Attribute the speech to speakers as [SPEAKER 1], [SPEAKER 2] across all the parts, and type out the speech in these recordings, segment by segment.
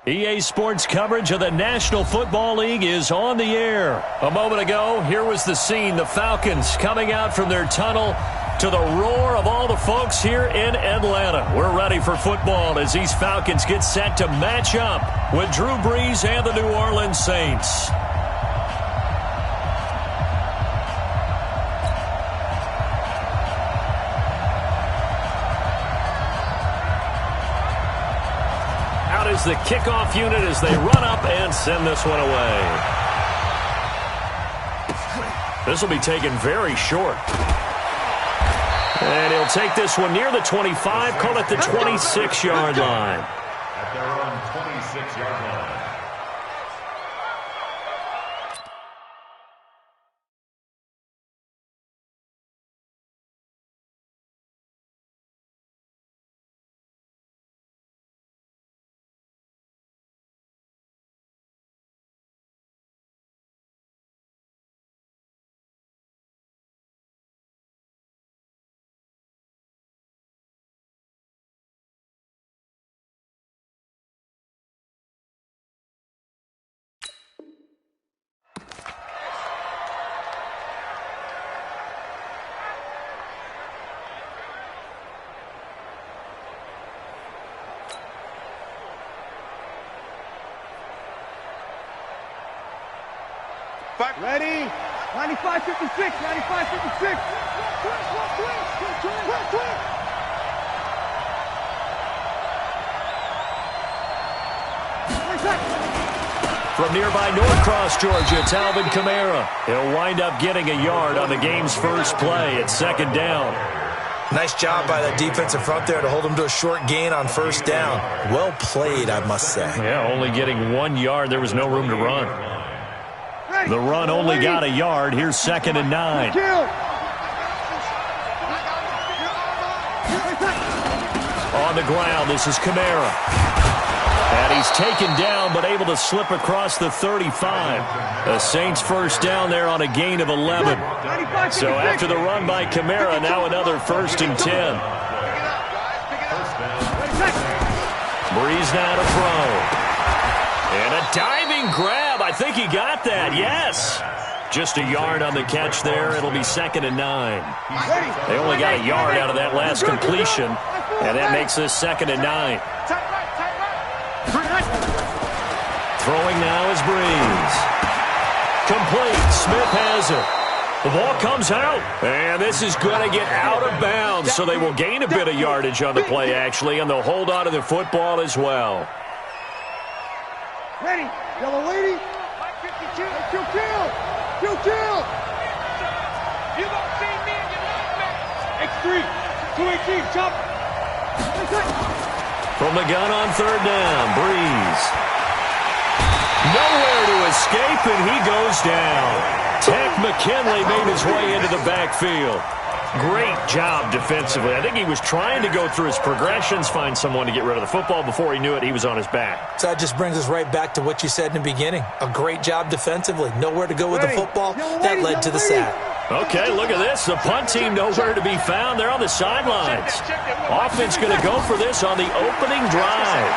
[SPEAKER 1] EA Sports coverage of the National Football League is on the air. A moment ago, here was the scene. The Falcons coming out from their tunnel to the roar of all the folks here in Atlanta. We're ready for football as these Falcons get set to match up with Drew Brees and the New Orleans Saints. Is the kickoff unit as they run up and send this one away. This will be taken very short. And he'll take this one near the 25, call it the 26-yard line.
[SPEAKER 2] At their own 26-yard line.
[SPEAKER 3] Ready? 95-56, 95-56.
[SPEAKER 1] From nearby Norcross, Georgia, it's Alvin Kamara. He'll wind up getting a yard on the game's first play. It's second down.
[SPEAKER 4] Nice job by that defensive front there to hold him to a short gain on first down. Well played, I must say.
[SPEAKER 1] Yeah, only getting 1 yard. There was no room to run. The run only got a yard. Here's second and 9. On the ground, this is Kamara. And he's taken down, but able to slip across the 35. The Saints first down there on a gain of 11. So after the run by Kamara, now another first and 10. Brees now to throw. And a diving grab. I think he got that. Yes. Just a yard on the catch there. It'll be second and 9. They only got a yard out of that last completion. And that makes this second and 9. Throwing now is Brees. Complete. Smith has it. The ball comes out. And this is going to get out of bounds. So they will gain a bit of yardage on the play, actually. And they'll hold on to the football as well.
[SPEAKER 3] Ready, yellow lady. 52. Kill. You don't see me and you're not back. X3. 218. Jump.
[SPEAKER 1] From the gun on third down, Brees. Nowhere to escape, and he goes down. Tech McKinley made his way into the backfield. Great job defensively. I think he was trying to go through his progressions, find someone to get rid of the football. Before he knew it, he was on his back.
[SPEAKER 4] So that just brings us right back to what you said in the beginning. A great job defensively. Nowhere to go with the football. That led to the sack.
[SPEAKER 1] Okay, look at this. The punt team nowhere to be found. They're on the sidelines. Offense going to go for this on the opening drive.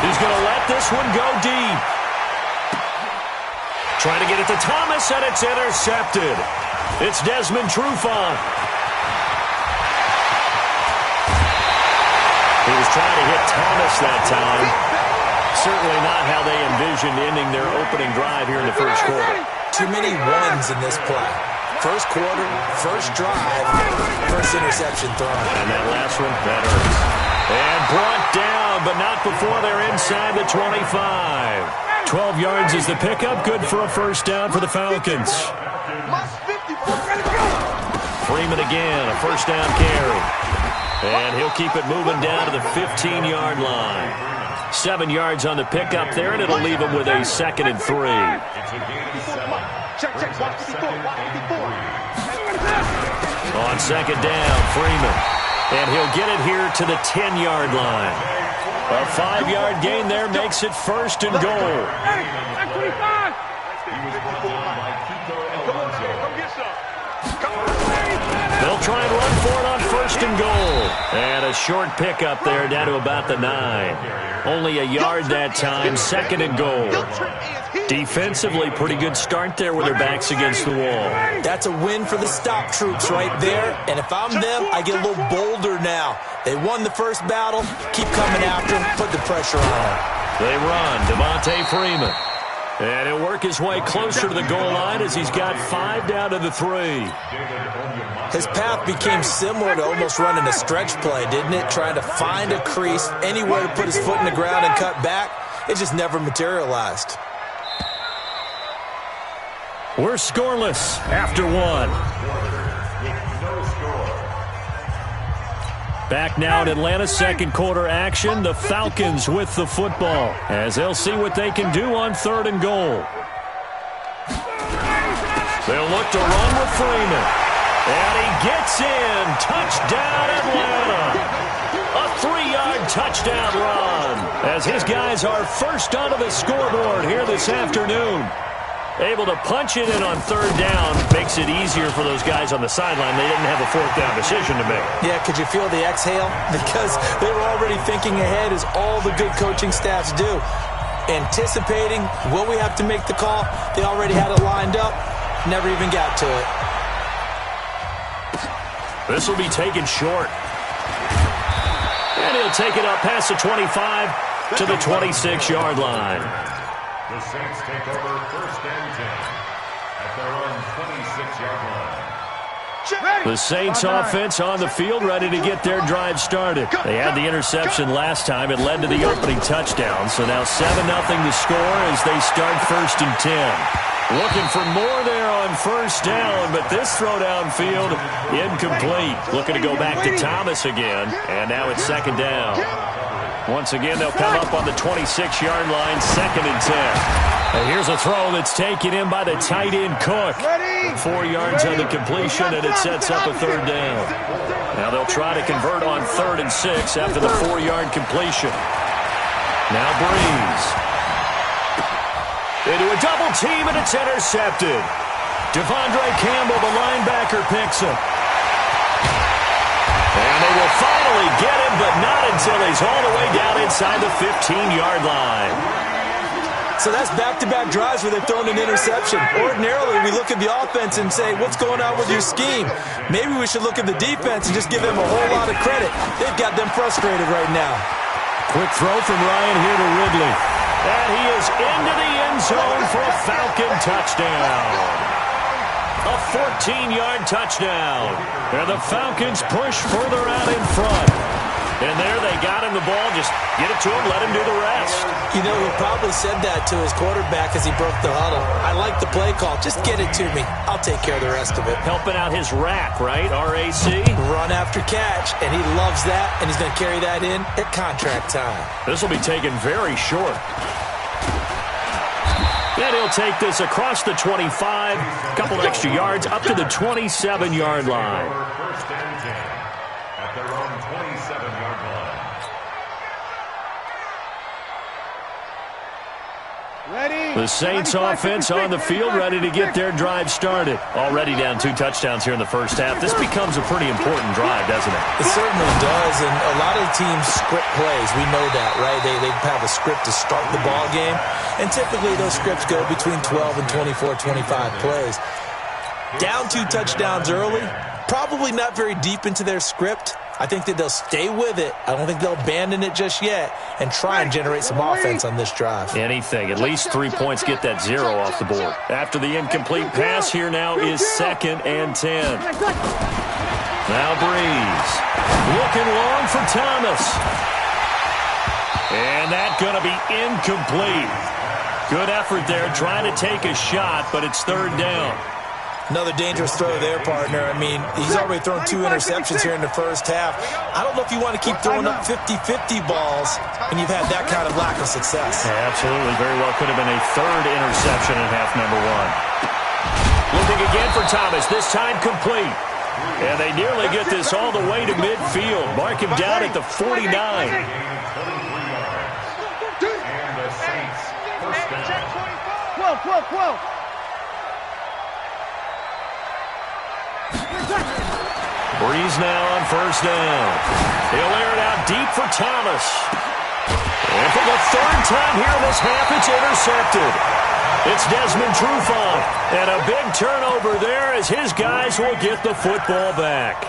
[SPEAKER 1] He's going to let this one go deep. Trying to get it to Thomas, and it's intercepted. It's Desmond Trufant. He was trying to hit Thomas that time. Certainly not how they envisioned ending their opening drive here in the first quarter.
[SPEAKER 4] Too many ones in this play. First quarter, first drive, first interception thrown.
[SPEAKER 1] And that last one, that hurts. And brought down, but not before they're inside the 25. 12 yards is the pickup. Good for a first down for the Falcons. Freeman again, a first down carry. And he'll keep it moving down to the 15-yard line. 7 yards on the pickup there, and it'll leave him with a second and 3. On second down, Freeman. And he'll get it here to the 10-yard line. A 5-yard gain there makes it first and goal. They'll try and run for it on 1st and goal. And a short pickup there down to about the 9. Only a yard that time, 2nd and goal. Defensively, pretty good start there with their backs against the wall.
[SPEAKER 4] That's a win for the stop troops right there. And if I'm them, I get a little bolder now. They won the first battle. Keep coming after them. Put the pressure on them.
[SPEAKER 1] They run. Devontae Freeman. And he'll work his way closer to the goal line as he's got 5 down to the 3.
[SPEAKER 4] His path became similar to almost running a stretch play, didn't it? Trying to find a crease, anywhere to put his foot in the ground and cut back. It just never materialized.
[SPEAKER 1] We're scoreless after 1. Back now in Atlanta's 2nd quarter action. The Falcons with the football as they'll see what they can do on 3rd and goal. They'll look to run with Freeman. And he gets in. Touchdown, Atlanta. A 3-yard touchdown run as his guys are first onto the scoreboard here this afternoon. Able to punch it in on 3rd down. Makes it easier for those guys on the sideline. They didn't have a 4th down decision to make.
[SPEAKER 4] Yeah, could you feel the exhale? Because they were already thinking ahead, as all the good coaching staffs do. Anticipating, will we have to make the call? They already had it lined up. Never even got to it.
[SPEAKER 1] This will be taken short. And he'll take it up past the 25 to the 26-yard line.
[SPEAKER 2] The Saints take over 1st and 10 at their own 26-yard line.
[SPEAKER 1] The Saints offense on the field, ready to get their drive started. They had the interception last time. It led to the opening touchdown. So now 7-0 the score as they start 1st and 10. Looking for more there on 1st down, but this throw downfield incomplete. Looking to go back to Thomas again, and now it's 2nd down. Once again, they'll come up on the 26-yard line, 2nd and 10. And here's a throw that's taken in by the tight end, Cook. 4 yards on the completion, and it sets up a 3rd down. Now they'll try to convert on 3rd and 6 after the 4-yard completion. Now Breeze. Into a double team, and it's intercepted. Devondre Campbell, the linebacker, picks him. And they will finally get him, but not until he's all the way down inside the 15-yard line.
[SPEAKER 4] So that's back-to-back drives where they've thrown an interception. Ordinarily, we look at the offense and say, what's going on with your scheme? Maybe we should look at the defense and just give them a whole lot of credit. They've got them frustrated right now.
[SPEAKER 1] Quick throw from Ryan here to Ridley. And he is into the end zone for a Falcon touchdown. A 14-yard touchdown. And the Falcons push further out in front. And there they got him the ball. Just get it to him, let him do the rest.
[SPEAKER 4] You know, he probably said that to his quarterback as he broke the huddle. I like the play call. Just get it to me. I'll take care of the rest of it.
[SPEAKER 1] Helping out his rack, right? RAC?
[SPEAKER 4] Run after catch. And he loves that. And he's going to carry that in at contract time. This will
[SPEAKER 1] be taken very short. And he'll take this across the 25, a couple extra yards, up to the 27-yard line.
[SPEAKER 2] 1st and 10 at their own 27-yard line.
[SPEAKER 1] The Saints offense on the field, ready to get their drive started. Already down 2 touchdowns here in the first half. This becomes a pretty important drive, doesn't it?
[SPEAKER 4] It certainly does, and a lot of the teams script plays. We know that, right? They have a script to start the ball game, and typically those scripts go between 12 and 24, 25 plays. Down 2 touchdowns early, probably not very deep into their script. I think that they'll stay with it. I don't think they'll abandon it just yet and try and generate some offense on this drive.
[SPEAKER 1] Anything. At least 3 points, get that 0 off the board. After the incomplete pass, here now is 2nd and 10. Now Breeze. Looking long for Thomas. And that's going to be incomplete. Good effort there, trying to take a shot, but it's 3rd down.
[SPEAKER 4] Another dangerous throw there, partner. I mean, he's already thrown 2 interceptions here in the first half. I don't know if you want to keep throwing up 50-50 balls when you've had that kind of lack of success.
[SPEAKER 1] Yeah, absolutely. Very well could have been a 3rd interception in half number 1. Looking again for Thomas, this time complete. And they nearly get this all the way to midfield. Mark him down at the 49.
[SPEAKER 2] And the Saints, 1st down.
[SPEAKER 3] 12.
[SPEAKER 1] Breeze now on first down. He'll air it out deep for Thomas. And for the third time here in this half, it's intercepted. It's Desmond Trufant. And a big turnover there as his guys will get the football back.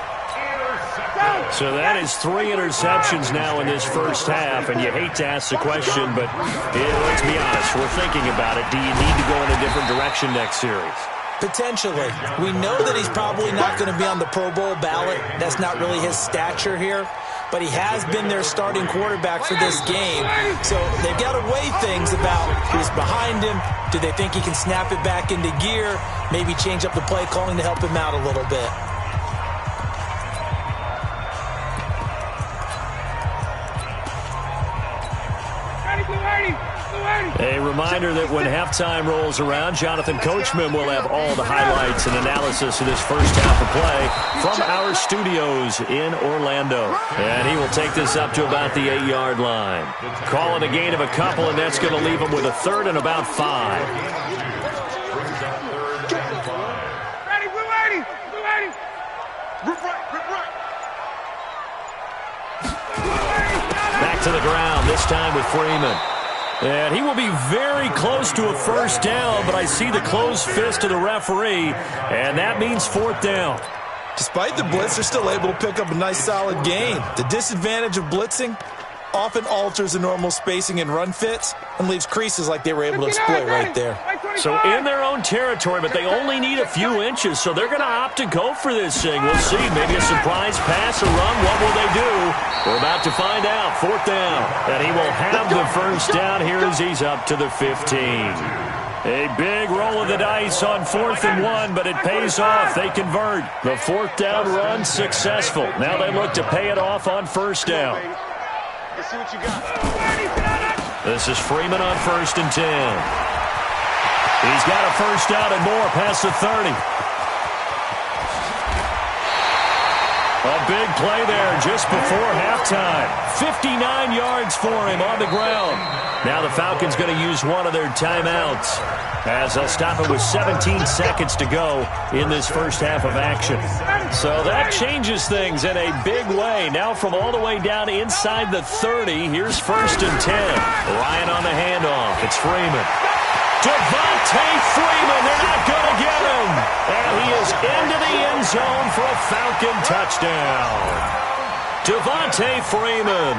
[SPEAKER 1] So that is 3 interceptions now in this first half, and you hate to ask the question, but let's be honest, we're thinking about it. Do you need to go in a different direction next series?
[SPEAKER 4] Potentially. We know that he's probably not going to be on the Pro Bowl ballot. That's not really his stature here, but he has been their starting quarterback for this game. So they've got to weigh things about who's behind him. Do they think he can snap it back into gear? Maybe change up the play calling to help him out a little bit.
[SPEAKER 1] A reminder that when halftime rolls around, Jonathan Coachman will have all the highlights and analysis of this first half of play from our studios in Orlando. And he will take this up to about the 8-yard line. Call it a gain of a couple, and that's going to leave him with a third and about 5. Back to the ground, this time with Freeman. And he will be very close to a first down, but I see the closed fist of the referee, and that means 4th down.
[SPEAKER 4] Despite the blitz, they're still able to pick up a nice solid gain. The disadvantage of blitzing often alters the normal spacing and run fits and leaves creases like they were able to exploit right there.
[SPEAKER 1] So in their own territory, but they only need a few inches, so they're going to opt to go for this thing. We'll see. Maybe a surprise pass or run. What will they do? We're about to find out. 4th down. And he will have the first down here as he's up to the 15. A big roll of the dice on 4th and 1, but it pays off. They convert. The 4th down run successful. Now they look to pay it off on first down.
[SPEAKER 3] Let's see what you got.
[SPEAKER 1] This is Freeman on 1st and 10. He's got a first down and more past the 30. A big play there just before halftime. 59 yards for him on the ground. Now the Falcons going to use one of their timeouts as they'll stop it with 17 seconds to go in this first half of action. So that changes things in a big way. Now from all the way down inside the 30, here's 1st and 10. Ryan on the handoff. It's Freeman. Devontae Freeman, they're not going to get him. And he is into the end zone for a Falcon touchdown. Devontae Freeman,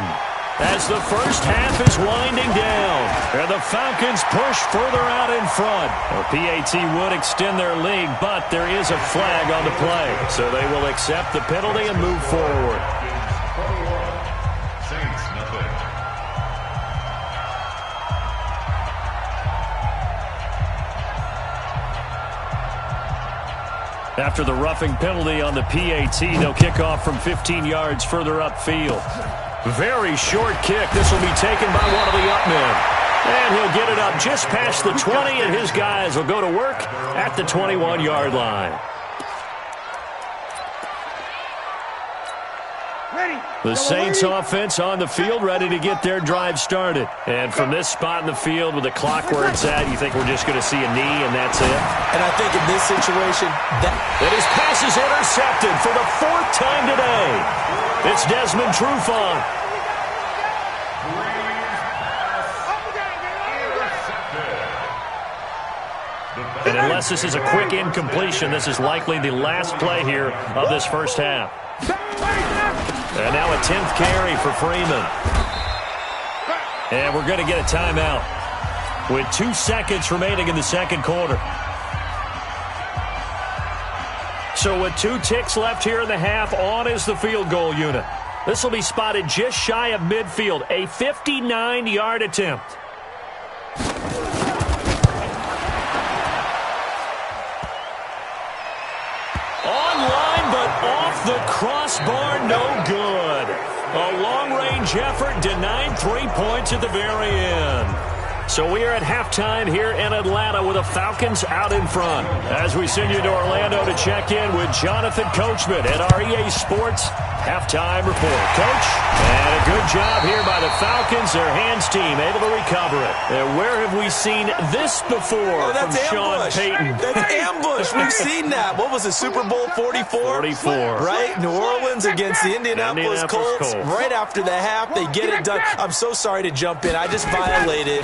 [SPEAKER 1] as the first half is winding down. And the Falcons push further out in front. The PAT would extend their lead, but there is a flag on the play. So they will accept the penalty and move forward. After the roughing penalty on the PAT, they'll kick off from 15 yards further upfield. Very short kick. This will be taken by one of the up men. And he'll get it up just past the 20, and his guys will go to work at the 21-yard line. The Saints offense on the field, ready to get their drive started. And from this spot in the field with the clock where it's at, you think we're just going to see a knee and that's it?
[SPEAKER 4] And I think in this situation,
[SPEAKER 1] that his pass is intercepted for the 4th time today. It's Desmond Trufant. And unless this is a quick incompletion, this is likely the last play here of this first half. And now a 10th carry for Freeman. And we're going to get a timeout with 2 seconds remaining in the second quarter. So with 2 ticks left here in the half, on is the field goal unit. This will be spotted just shy of midfield, a 59-yard attempt. The crossbar, no good. A long-range effort denied 3 points at the very end. So we are at halftime here in Atlanta with the Falcons out in front. As we send you to Orlando to check in with Jonathan Coachman at our EA Sports Halftime Report. Coach, and a good job here by the Falcons. Their hands team able to recover it. And where have we seen this before from Sean Payton?
[SPEAKER 4] That's ambush. We've seen that. What was it, Super Bowl 44?
[SPEAKER 1] 44.
[SPEAKER 4] Right? New Orleans against the Indianapolis Colts. Right after the half, they get it done. I'm so sorry to jump in. I just violated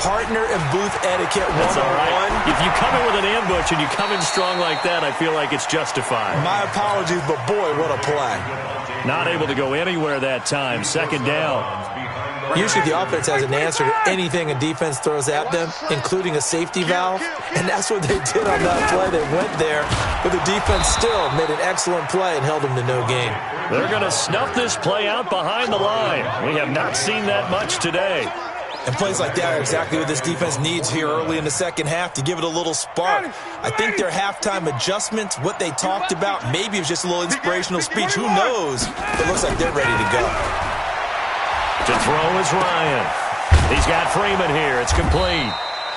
[SPEAKER 4] partner and booth etiquette 101.
[SPEAKER 1] That's all right. If you come in with an ambush and you come in strong like that, I feel like it's justified.
[SPEAKER 4] My apologies, but boy, what a play.
[SPEAKER 1] Not able to go anywhere that time. Second down.
[SPEAKER 4] Usually the offense has an answer to anything a defense throws at them, including a safety valve, and that's what they did on that play. They went there, but the defense still made an excellent play and held them to no gain.
[SPEAKER 1] They're going to snuff this play out behind the line. We have not seen that much today.
[SPEAKER 4] And plays like that are exactly what this defense needs here early in the second half to give it a little spark. I think their halftime adjustments, what they talked about, maybe it was just a little inspirational speech. Who knows? It looks like they're ready to go.
[SPEAKER 1] To throw is Ryan. He's got Freeman here. It's complete.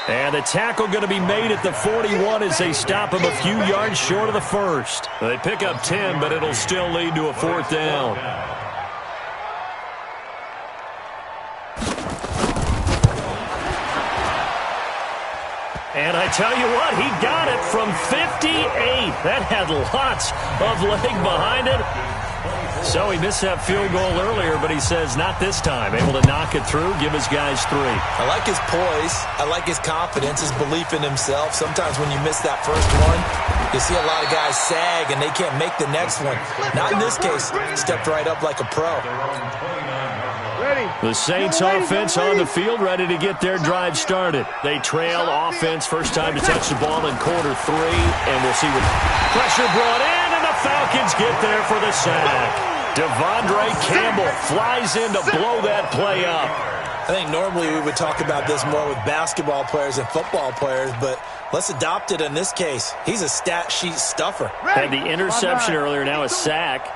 [SPEAKER 1] And the tackle going to be made at the 41 as they stop him a few yards short of the first. They pick up 10, but it'll still lead to a fourth down. And I tell you what, he got it from 58. That had lots of leg behind it. So he missed that field goal earlier, but he says not this time. Able to knock it through, give his guys 3.
[SPEAKER 4] I like his poise. I like his confidence, his belief in himself. Sometimes when you miss that first one, you see a lot of guys sag and they can't make the next one. Not in this case. Stepped right up like a pro.
[SPEAKER 1] The Saints offense on the field, ready to get their drive started. They trail offense, first time to touch the ball in quarter 3, and we'll see what pressure brought in, and the Falcons get there for the sack. Devondre Campbell flies in to blow that play up.
[SPEAKER 4] I think normally we would talk about this more with basketball players and football players, but let's adopt it in this case. He's a stat sheet stuffer.
[SPEAKER 1] Had the interception earlier, now a sack.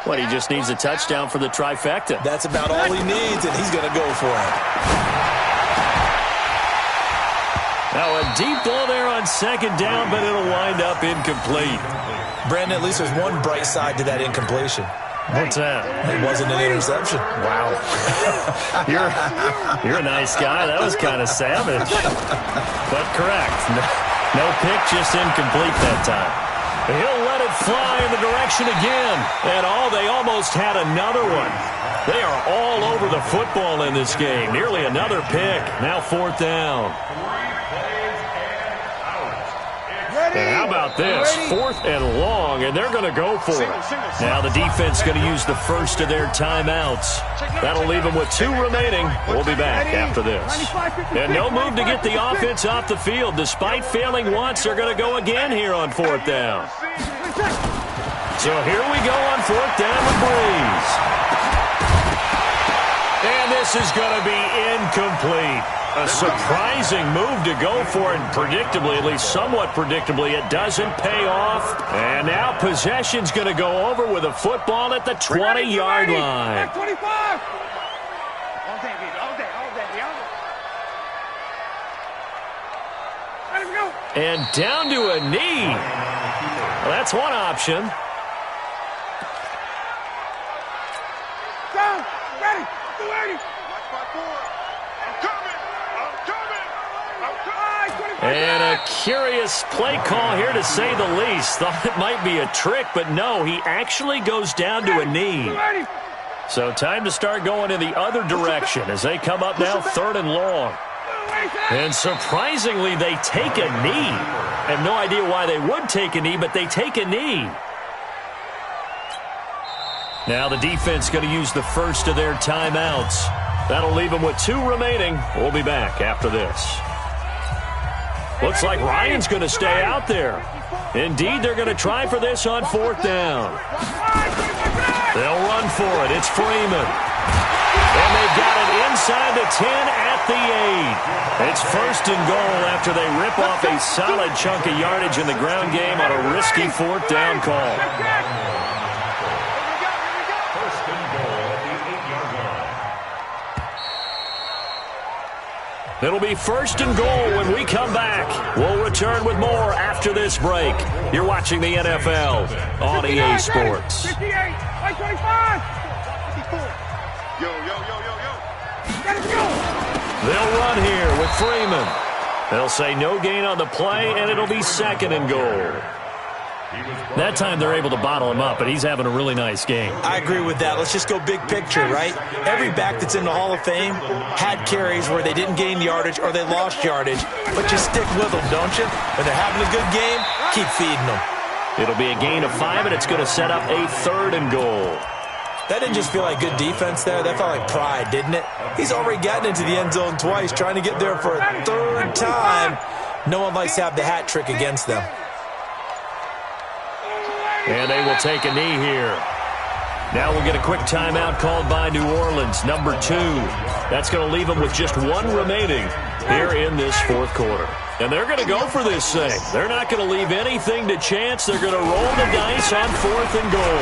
[SPEAKER 1] What, he just needs a touchdown for the trifecta.
[SPEAKER 4] That's about all he needs, and he's going to go for it.
[SPEAKER 1] Now a deep ball there on second down, but it'll wind up incomplete.
[SPEAKER 4] Brandon, at least there's one bright side to that incompletion.
[SPEAKER 1] What's that?
[SPEAKER 4] It wasn't an interception.
[SPEAKER 1] Wow. You're a nice guy. That was kind of savage. But correct. No pick, just incomplete that time. He'll let it fly in the direction again. And they almost had another one. They are all over the football in this game. Nearly another pick. Now fourth down. And how about this? Fourth and long, and they're going to go for it. Now the defense going to use the first of their timeouts. That'll leave them with 2 remaining. We'll be back after this. And no move to get the offense off the field. Despite failing once, they're going to go again here on fourth down. So here we go on fourth down with Breeze. And this is going to be incomplete. A surprising move to go for it, and predictably, at least somewhat predictably, it doesn't pay off. And now possession's going to go over with a football at the 20-yard line.
[SPEAKER 3] 25.
[SPEAKER 1] And down to a knee. Well, that's one option.
[SPEAKER 3] Go, ready, 280.
[SPEAKER 1] And a curious play call here, to say the least. Thought it might be a trick, but no, he actually goes down to a knee. So time to start going in the other direction as they come up now third and long. And surprisingly, they take a knee. I have no idea why they would take a knee, but they take a knee. Now the defense going to use the first of their timeouts. That'll leave them with 2 remaining. We'll be back after this. Looks like Ryan's going to stay out there. Indeed, they're going to try for this on fourth down. They'll run for it. It's Freeman. And they've got it inside the 10 at the 8. It's first and goal after they rip off a solid chunk of yardage in the ground game on a risky fourth down call. It'll be 1st and goal when we come back. We'll return with more after this break. You're watching the NFL on EA Sports.
[SPEAKER 3] 58, 25. 54. Yo. Let's go.
[SPEAKER 1] They'll run here with Freeman. They'll say no gain on the play, and it'll be 2nd and goal. That time they're able to bottle him up, but he's having a really nice game.
[SPEAKER 4] I agree with that. Let's just go big picture, right? Every back that's in the Hall of Fame had carries where they didn't gain yardage or they lost yardage, but you stick with them, don't you? When they're having a good game, keep feeding them.
[SPEAKER 1] It'll be a gain of 5, and it's going to set up a 3rd and goal.
[SPEAKER 4] That didn't just feel like good defense there. That felt like pride, didn't it? He's already gotten into the end zone twice, trying to get there for a 3rd time. No one likes to have the hat trick against them.
[SPEAKER 1] And they will take a knee here. Now we'll get a quick timeout called by New Orleans, number 2. That's going to leave them with just 1 remaining here in this 4th quarter. And they're going to go for this thing. They're not going to leave anything to chance. They're going to roll the dice on 4th and goal.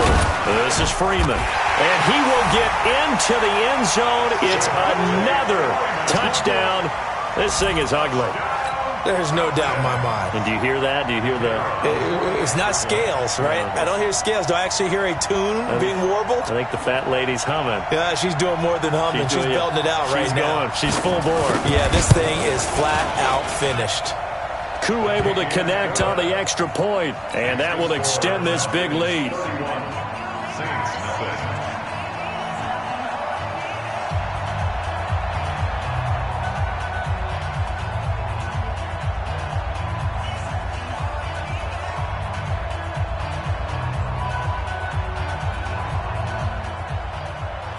[SPEAKER 1] This is Freeman. And he will get into the end zone. It's another touchdown. This thing is ugly.
[SPEAKER 4] There's no doubt in my mind.
[SPEAKER 1] And do you hear that? Do you hear the...
[SPEAKER 4] It's not scales, right? I don't hear scales. Do I actually hear a tune being warbled?
[SPEAKER 1] I think the fat lady's humming.
[SPEAKER 4] Yeah, she's doing more than humming. She's belting it out right now.
[SPEAKER 1] She's full bore.
[SPEAKER 4] Yeah, this thing is flat out finished.
[SPEAKER 1] Koo able to connect on the extra point, and that will extend this big lead.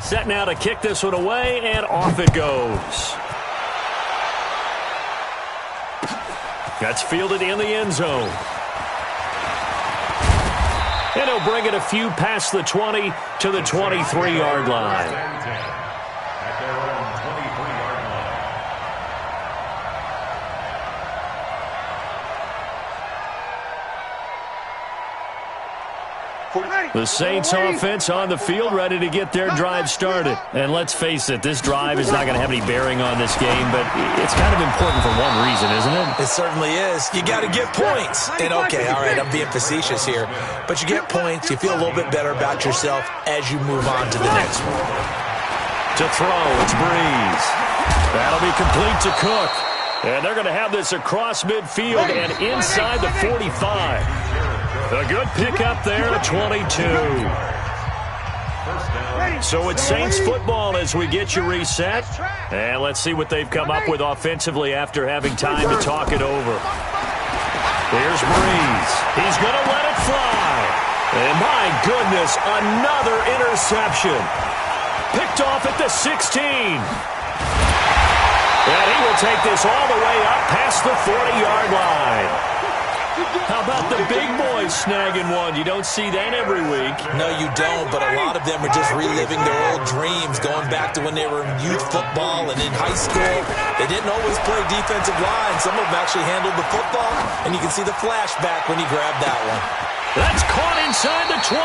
[SPEAKER 1] Set now to kick this one away, and off it goes. That's fielded in the end zone. And he'll bring it a few past the 20 to the 23-yard line.
[SPEAKER 2] At their own 23-yard line.
[SPEAKER 1] The Saints offense on the field, ready to get their drive started. And let's face it, this drive is not going to have any bearing on this game, but it's kind of important for one reason, isn't it?
[SPEAKER 4] It certainly is. You got to get points. And okay, all right, I'm being facetious here, but you get points, you feel a little bit better about yourself as you move on to the next one.
[SPEAKER 1] To throw, it's Breeze. That'll be complete to Cook. And they're going to have this across midfield and inside the 45. A good pickup there at 22. So it's Saints football as we get you reset. And let's see what they've come up with offensively after having time to talk it over. Here's Breeze. He's going to let it fly. And my goodness, another interception. Picked off at the 16. And he will take this all the way up past the 40-yard line. How about the big boys snagging one? You don't see that every week.
[SPEAKER 4] No, you don't, but a lot of them are just reliving their old dreams, going back to when they were in youth football and in high school. They didn't always play defensive line. Some of them actually handled the football, and you can see the flashback when he grabbed that one. That's
[SPEAKER 1] caught inside the 20.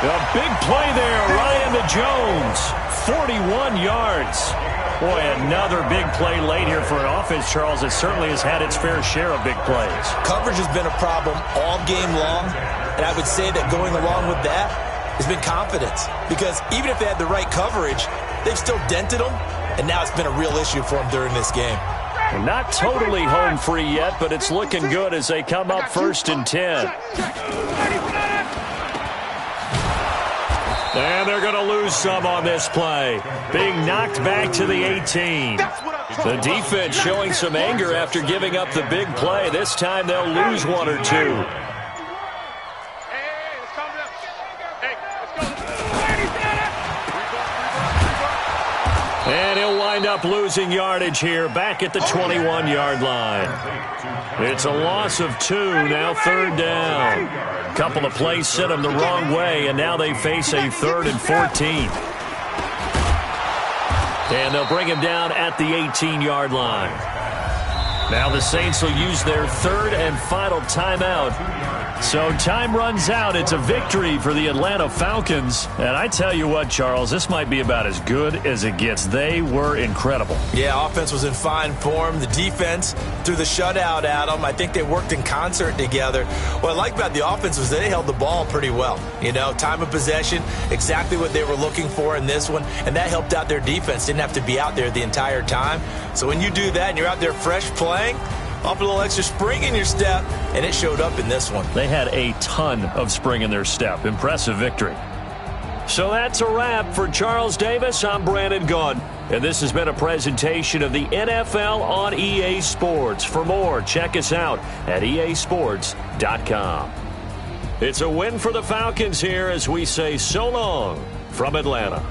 [SPEAKER 1] A big play there, Ryan to Jones. 41 yards. Boy, another big play late here for an offense, Charles, that certainly has had its fair share of big plays.
[SPEAKER 4] Coverage has been a problem all game long, and I would say that going along with that has been confidence. Because even if they had the right coverage, they've still dented them, and now it's been a real issue for them during this game.
[SPEAKER 1] And not totally home free yet, but it's looking good as they come up 1st and 10. And they're going to lose some on this play. Being knocked back to the 18. The defense showing some anger after giving up the big play. This time they'll lose 1 or 2. And he'll wind up losing yardage here back at the 21-yard line. It's a loss of 2, now 3rd down. Couple of plays sent them the wrong way, and now they face a 3rd and 14. And they'll bring him down at the 18-yard line. Now the Saints will use their third and final timeout. So time runs out. It's a victory for the Atlanta Falcons. And I tell you what, Charles, this might be about as good as it gets. They were incredible.
[SPEAKER 4] Yeah, offense was in fine form. The defense threw the shutout at them. I think they worked in concert together. What I like about the offense was they held the ball pretty well. You know, time of possession, exactly what they were looking for in this one. And that helped out their defense. Didn't have to be out there the entire time. So when you do that and you're out there fresh playing, off a little extra spring in your step, and it showed up in this one.
[SPEAKER 1] They had a ton of spring in their step. Impressive victory. So that's a wrap for Charles Davis. I'm Brandon Gaudin, and this has been a presentation of the NFL on EA Sports. For more, check us out at easports.com. It's a win for the Falcons here as we say so long from Atlanta.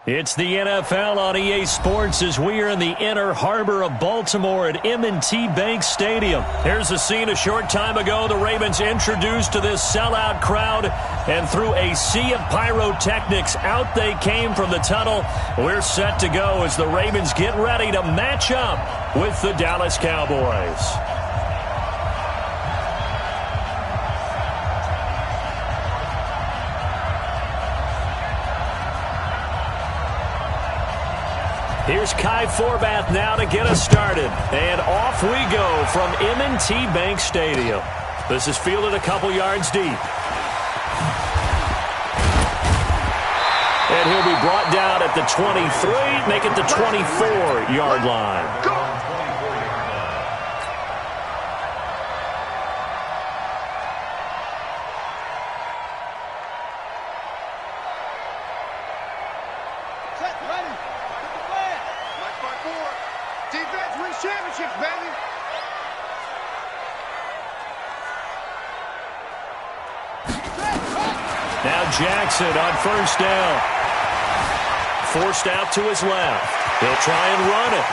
[SPEAKER 1] It's the NFL on EA Sports as we are in the inner harbor of Baltimore at M&T Bank Stadium. Here's a scene a short time ago. The Ravens introduced to this sellout crowd, and through a sea of pyrotechnics, out they came from the tunnel. We're set to go as the Ravens get ready to match up with the Dallas Cowboys. Here's Kai Forbath now to get us started. And off we go from M&T Bank Stadium. This is fielded a couple yards deep. And he'll be brought down at the 23, make it the 24-yard line. Now Jackson on first down. Forced out to his left. He'll try and run it.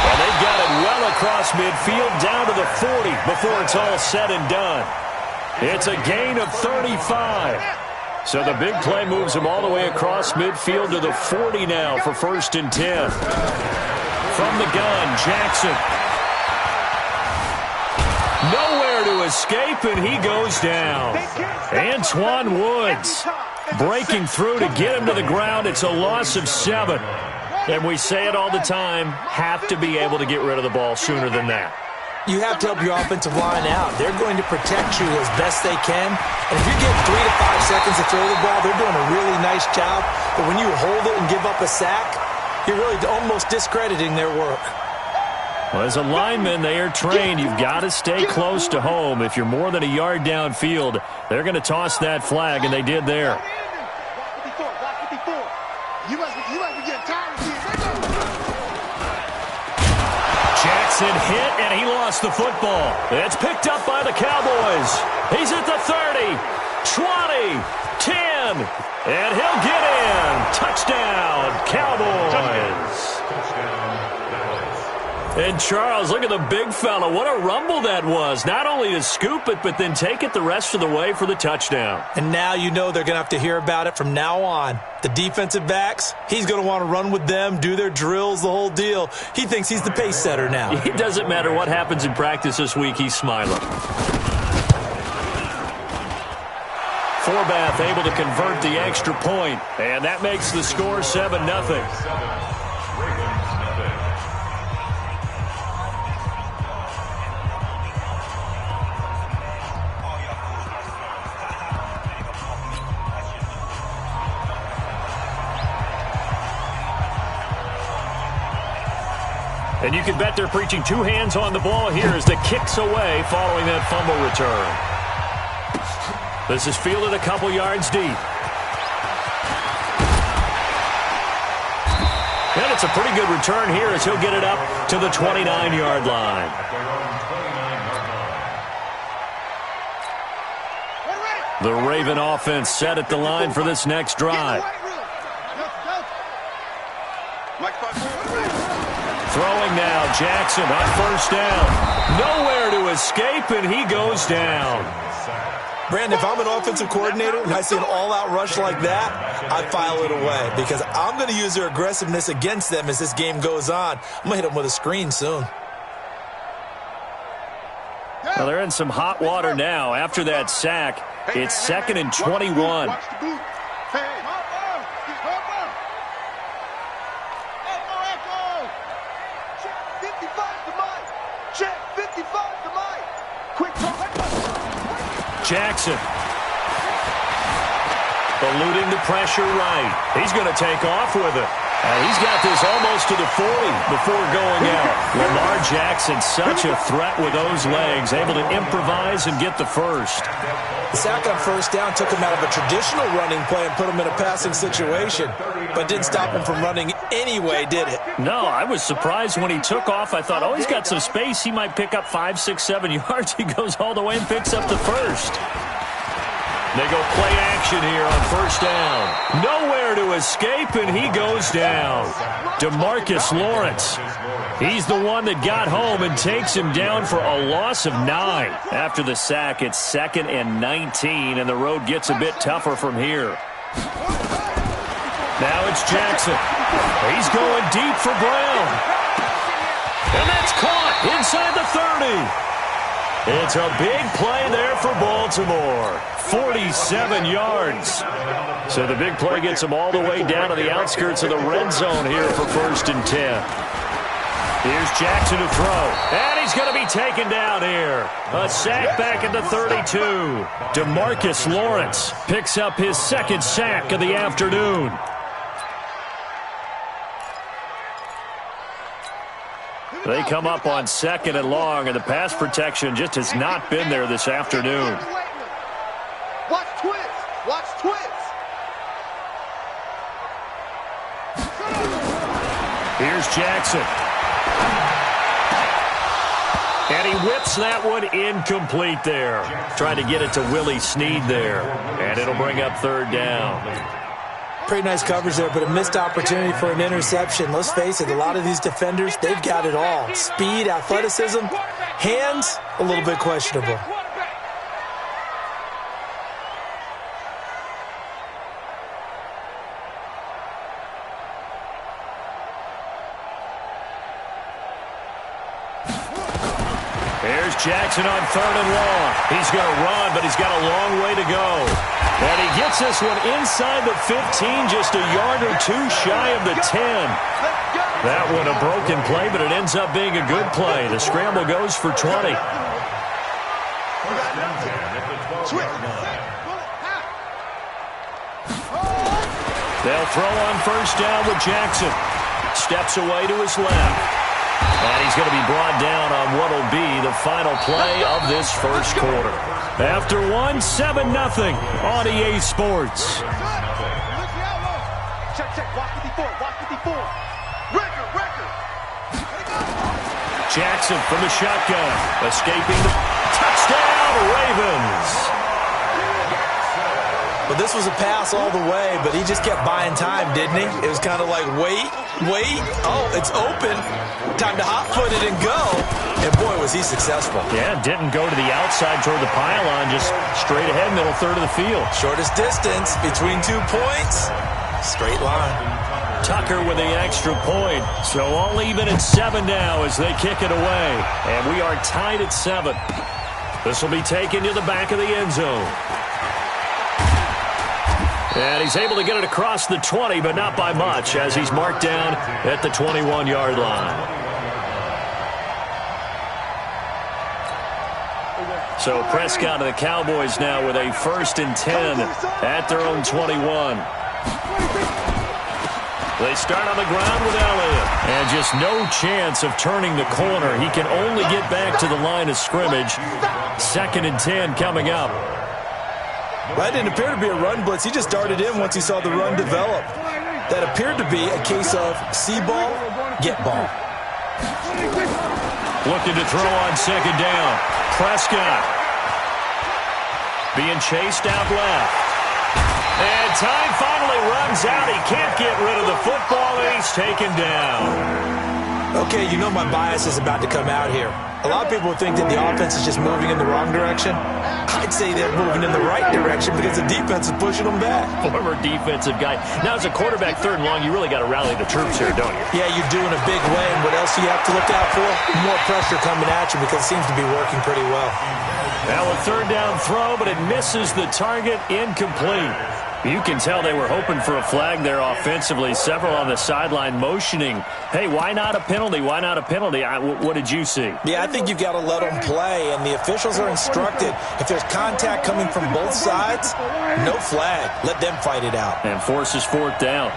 [SPEAKER 1] And they've got it well across midfield down to the 40 before it's all said and done. It's a gain of 35. So the big play moves him all the way across midfield to the 40 now for 1st and 10. From the gun, Jackson. Nowhere to escape, and he goes down. Antoine Woods breaking through to get him to the ground. It's a loss of 7. And we say it all the time, have to be able to get rid of the ball sooner than that.
[SPEAKER 4] You have to help your offensive line out. They're going to protect you as best they can. And if you get 3 to 5 seconds to throw the ball, they're doing a really nice job. But when you hold it and give up a sack, you're really almost discrediting their work.
[SPEAKER 1] Well, as a lineman, they are trained. You've got to stay close to home. If you're more than a yard downfield, they're going to toss that flag, and they did there. Jackson hit, and he lost the football. It's picked up by the Cowboys. He's at the 30, 20, 10, and he'll get in. Touchdown, Cowboys. And Charles, look at the big fella. What a rumble that was. Not only to scoop it, but then take it the rest of the way for the touchdown.
[SPEAKER 4] And now you know they're going to have to hear about it from now on. The defensive backs, he's going to want to run with them, do their drills, the whole deal. He thinks he's the pace setter now.
[SPEAKER 1] It doesn't matter what happens in practice this week. He's smiling. Forbath able to convert the extra point, and that makes the score 7-0. And you can bet they're preaching 2 hands on the ball here as the kick's away following that fumble return. This is fielded a couple yards deep. And it's a pretty good return here as he'll get it up to the 29-yard line. The Raven offense set at the line for this next drive. Throwing now, Jackson on first down. Nowhere to escape, and he goes down.
[SPEAKER 4] Brandon, if I'm an offensive coordinator and I see an all-out rush like that, I file it away because I'm going to use their aggressiveness against them as this game goes on. I'm going to hit them with a screen soon.
[SPEAKER 1] Well, they're in some hot water now. After that sack, it's 2nd and 21. Jackson eluding the pressure right. He's going to take off with it. And he's got this almost to the 40 before going out. Lamar Jackson, such a threat with those legs, able to improvise and get the first.
[SPEAKER 4] The sack on first down took him out of a traditional running play and put him in a passing situation, but didn't stop him from running anyway, did it?
[SPEAKER 1] No, I was surprised when he took off. I thought, oh, he's got some space. He might pick up 5, 6, 7 yards. He goes all the way and picks up the first. They go play action here on first down. Nowhere to escape, and he goes down. DeMarcus Lawrence. He's the one that got home and takes him down for a loss of 9. After the sack, it's 2nd and 19, and the road gets a bit tougher from here. Now it's Jackson. He's going deep for Brown. And that's caught inside the 30. It's a big play there for Baltimore. 47 yards. So the big play gets him all the way down to the outskirts of the red zone here for 1st and 10. Here's Jackson to throw. And he's going to be taken down here. A sack back at the 32. DeMarcus Lawrence picks up his 2nd sack of the afternoon. They come up on 2nd and long, and the pass protection just has not been there this afternoon.
[SPEAKER 3] Watch twist. Watch twist.
[SPEAKER 1] Here's Jackson. And he whips that one incomplete there. Trying to get it to Willie Snead there. And it'll bring up 3rd down.
[SPEAKER 4] Pretty nice coverage there, but a missed opportunity for an interception. Let's face it, a lot of these defenders, they've got it all. Speed, athleticism, hands, a little bit questionable.
[SPEAKER 1] Here's Jackson on 3rd and long. He's going to run, but he's got a long way to go. And he gets this one inside the 15, just a yard or 2 shy of the 10. That one a broken play, but it ends up being a good play. The scramble goes for 20. They'll throw on first down with Jackson. Steps away to his left. And he's going to be brought down on what will be the final play of this first quarter. After one, 7-0 on EA Sports.
[SPEAKER 3] Check. Watch 54. Watch 54. Record.
[SPEAKER 1] Jackson from the shotgun. Escaping the touchdown, Ravens.
[SPEAKER 4] Well, this was a pass all the way, but he just kept buying time, didn't he? It was kind of like, wait. Oh, it's open. Time to hot-foot it and go. And, boy, was he successful.
[SPEAKER 1] Yeah, didn't go to the outside toward the pylon, just straight ahead, middle third of the field.
[SPEAKER 4] Shortest distance between 2 points. Straight line.
[SPEAKER 1] Tucker with the extra point. So all even at 7 now as they kick it away. And we are tied at 7. This will be taken to the back of the end zone. And he's able to get it across the 20, but not by much, as he's marked down at the 21-yard line. So Prescott and the Cowboys now with a 1st and 10 at their own 21. They start on the ground with Elliott. And just no chance of turning the corner. He can only get back to the line of scrimmage. 2nd and 10 coming up.
[SPEAKER 4] That didn't appear to be a run blitz. He just darted in once he saw the run develop. That appeared to be a case of see ball, get ball.
[SPEAKER 1] Looking to throw on 2nd down. Prescott being chased out left. And time finally runs out. He can't get rid of the football, and he's taken down.
[SPEAKER 4] Okay, you know my bias is about to come out here. A lot of people think that the offense is just moving in the wrong direction. I'd say they're moving in the right direction because the defense is pushing them back.
[SPEAKER 1] Former defensive guy. Now, as a quarterback 3rd and long, you really got to rally the troops here, don't you?
[SPEAKER 4] Yeah, you do in a big way. And what else do you have to look out for? More pressure coming at you because it seems to be working pretty well.
[SPEAKER 1] Now a 3rd down throw, but it misses the target, incomplete. You can tell they were hoping for a flag there offensively. Several on the sideline motioning, hey, why not a penalty? Why not a penalty? What did you see?
[SPEAKER 4] Yeah, I think you've got to let them play, and the officials are instructed. If there's contact coming from both sides, no flag. Let them fight it out.
[SPEAKER 1] And forces 4th down.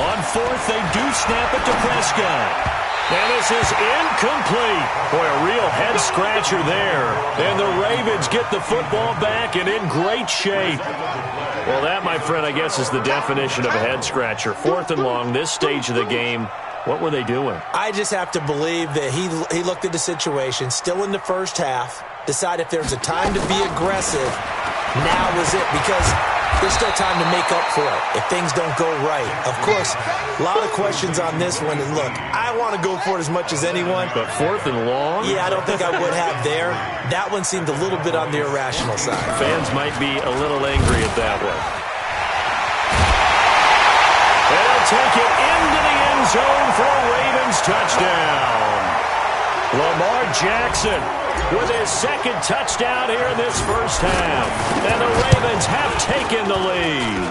[SPEAKER 1] On 4th, they do snap it to Prescott. And this is incomplete. Boy, a real head-scratcher there. And the Ravens get the football back and in great shape. Well, that, my friend, I guess is the definition of a head-scratcher. 4th and long, this stage of the game. What were they doing?
[SPEAKER 4] I just have to believe that he looked at the situation, still in the first half, decided if there's a time to be aggressive, now was it, because there's still time to make up for it if things don't go right. Of course, a lot of questions on this one. And look, I want to go for it as much as anyone.
[SPEAKER 1] But 4th and long?
[SPEAKER 4] Yeah, I don't think I would have there. That one seemed a little bit on the irrational side.
[SPEAKER 1] Fans might be a little angry at that one. They'll take it into the end zone for a Ravens touchdown. Lamar Jackson with his second touchdown here in this first half. And the Ravens have taken the lead.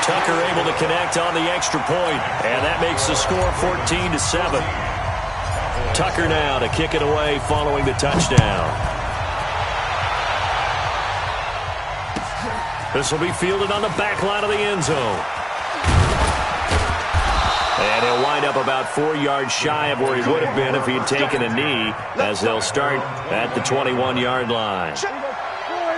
[SPEAKER 1] Tucker able to connect on the extra point, and that makes the score 14-7. Tucker now to kick it away following the touchdown. This will be fielded on the back line of the end zone. And he'll wind up about 4 yards shy of where he would have been if he had taken a knee, as they'll start at the 21-yard line.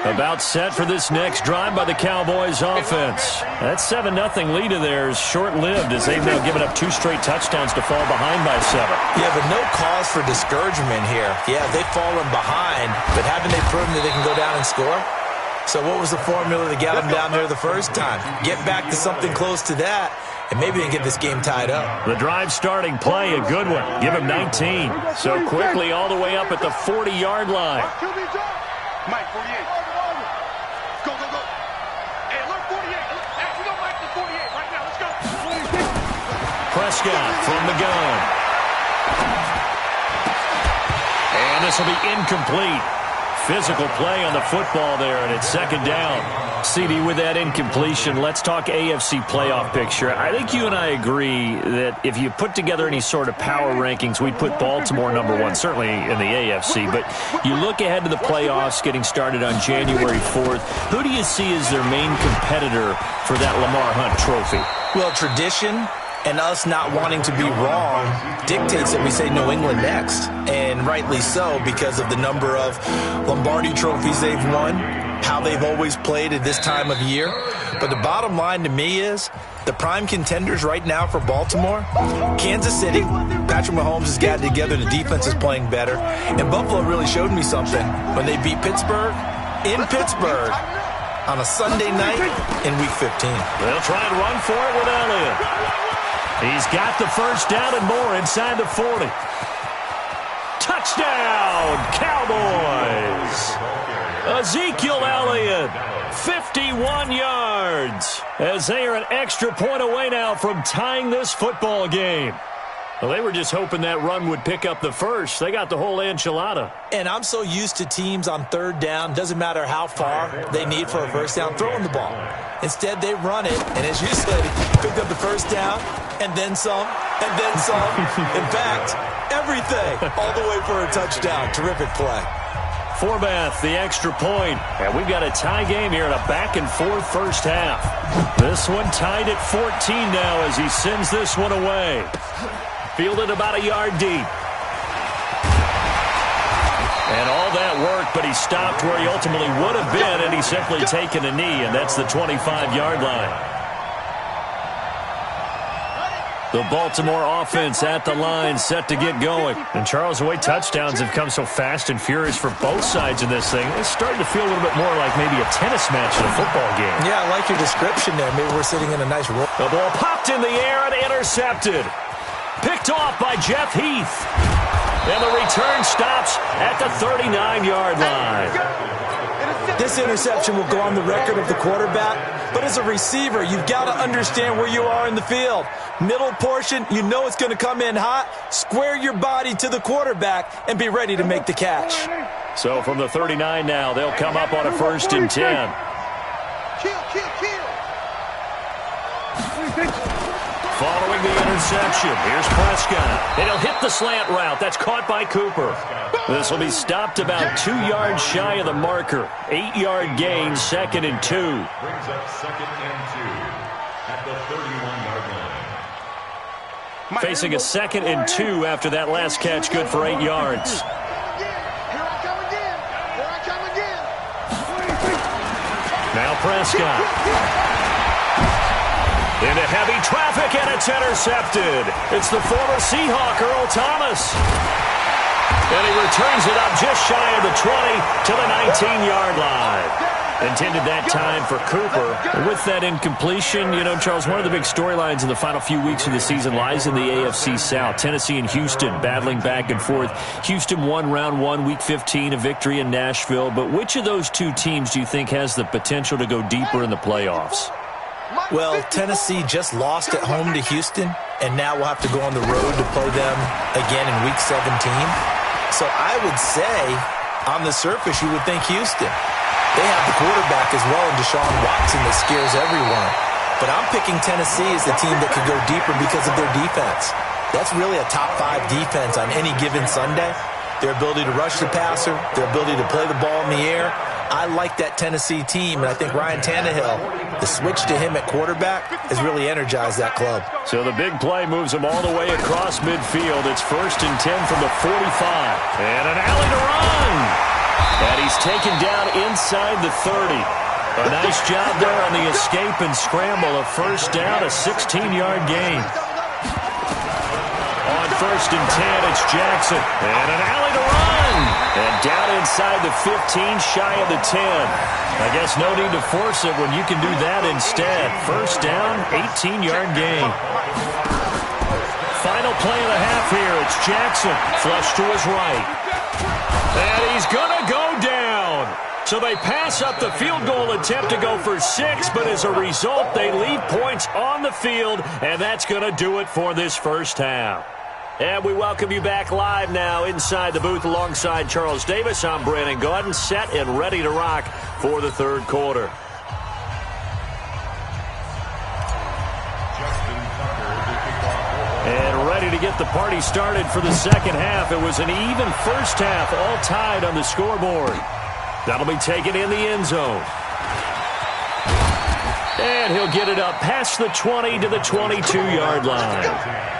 [SPEAKER 1] About set for this next drive by the Cowboys offense. That 7-0 lead of theirs short-lived, as they've now given up 2 straight touchdowns to fall behind by 7.
[SPEAKER 4] Yeah, but no cause for discouragement here. Yeah, they've fallen behind, but haven't they proven that they can go down and score? So what was the formula that got them down there the first time? Get back to something close to that, and maybe they can get this game tied up.
[SPEAKER 1] The drive starting play, a good one. Give him 19. So quickly all the way up at the 40-yard line.
[SPEAKER 3] Mike, 48. Go, go, go. Hey, alert 48. Actually, no, Mike, the 48 right now. Let's go.
[SPEAKER 1] Prescott from the gun. And this will be incomplete. Physical play on the football there, and it's second down. CD, with that incompletion, let's talk AFC playoff picture. I think you and I agree that if you put together any sort of power rankings, we'd put Baltimore #1, certainly in the AFC. But you look ahead to the playoffs getting started on January 4th. Who do you see as their main competitor for that Lamar Hunt trophy?
[SPEAKER 4] Well, tradition and us not wanting to be wrong dictates that we say New England next. And rightly so, because of the number of Lombardi trophies they've won, how they've always played at this time of year. But the bottom line to me is the prime contenders right now for Baltimore, Kansas City. Patrick Mahomes has got it together. The defense is playing better. And Buffalo really showed me something when they beat Pittsburgh in Pittsburgh on a Sunday night in Week 15.
[SPEAKER 1] They'll try and run for it with Elliott. He's got the first down and more inside the 40. Touchdown, Cowboys! Ezekiel Elliott, 51 yards, as they are an extra point away now from tying this football game. Well, they were just hoping that run would pick up the first. They got the whole enchilada.
[SPEAKER 4] And I'm so used to teams on third down, doesn't matter how far they need for a first down, throwing the ball. Instead, they run it, and as you said, picked up the first down, and then some, and then some. In fact, everything, all the way for a touchdown. Terrific play.
[SPEAKER 1] Forbath, the extra point. And we've got a tie game here in a back-and-forth first half. This one tied at 14 now as he sends this one away. Fielded about a yard deep. And all that worked, but he stopped where he ultimately would have been, and he's simply taken a knee, and that's the 25-yard line. The Baltimore offense at the line, set to get going. And Charles, the way touchdowns have come so fast and furious for both sides of this thing, it's starting to feel a little bit more like maybe a tennis match in a football game.
[SPEAKER 4] Yeah, I like your description there. Maybe we're sitting in a nice room.
[SPEAKER 1] The ball popped in the air and intercepted. Picked off by Jeff Heath. And the return stops at the 39-yard line.
[SPEAKER 4] This interception will go on the record of the quarterback, but as a receiver, you've got to understand where you are in the field. Middle portion, you know it's going to come in hot. Square your body to the quarterback and be ready to make the catch.
[SPEAKER 1] So from the 39 now, they'll come up on a 1st and 10. Following the interception, here's Prescott. And he'll hit the slant route. That's caught by Cooper. This will be stopped about 2 yards shy of the marker. 8-yard gain, 2nd and 2.
[SPEAKER 2] Brings up 2nd and 2 at the 31-yard line.
[SPEAKER 1] Facing a 2nd and 2 after that last catch, good for 8 yards. Now Prescott. Into heavy traffic, and it's intercepted. It's the former Seahawk, Earl Thomas. And he returns it up just shy of the 20 to the 19-yard line. Intended that time for Cooper. With that incompletion, you know, Charles, one of the big storylines in the final few weeks of the season lies in the AFC South. Tennessee and Houston battling back and forth. Houston won round 1, week 15, a victory in Nashville. But which of those two teams do you think has the potential to go deeper in the playoffs?
[SPEAKER 4] Well, Tennessee just lost at home to Houston, and now we'll have to go on the road to play them again in week 17. So I would say, on the surface, you would think Houston. They have the quarterback as well in Deshaun Watson that scares everyone. But I'm picking Tennessee as the team that could go deeper because of their defense. That's really a top 5 defense on any given Sunday. Their ability to rush the passer, their ability to play the ball in the air. I like that Tennessee team, and I think Ryan Tannehill, the switch to him at quarterback, has really energized that club.
[SPEAKER 1] So the big play moves them all the way across midfield. It's 1st and 10 from the 45. And an alley to run. And he's taken down inside the 30. A nice job there on the escape and scramble. A first down, a 16-yard gain. On 1st and 10, it's Jackson. And an alley to run. And down inside the 15, shy of the 10. I guess no need to force it when you can do that instead. First down, 18-yard gain. Final play of the half here. It's Jackson. Flush to his right. And he's going to go down. So they pass up the field goal attempt to go for 6, but as a result, they leave points on the field, and that's going to do it for this first half. And we welcome you back live now inside the booth alongside Charles Davis. I'm Brandon Gaudin, set and ready to rock for the third quarter. And ready to get the party started for the second half. It was an even first half, all tied on the scoreboard. That'll be taken in the end zone. And he'll get it up past the 20 to the 22-yard line.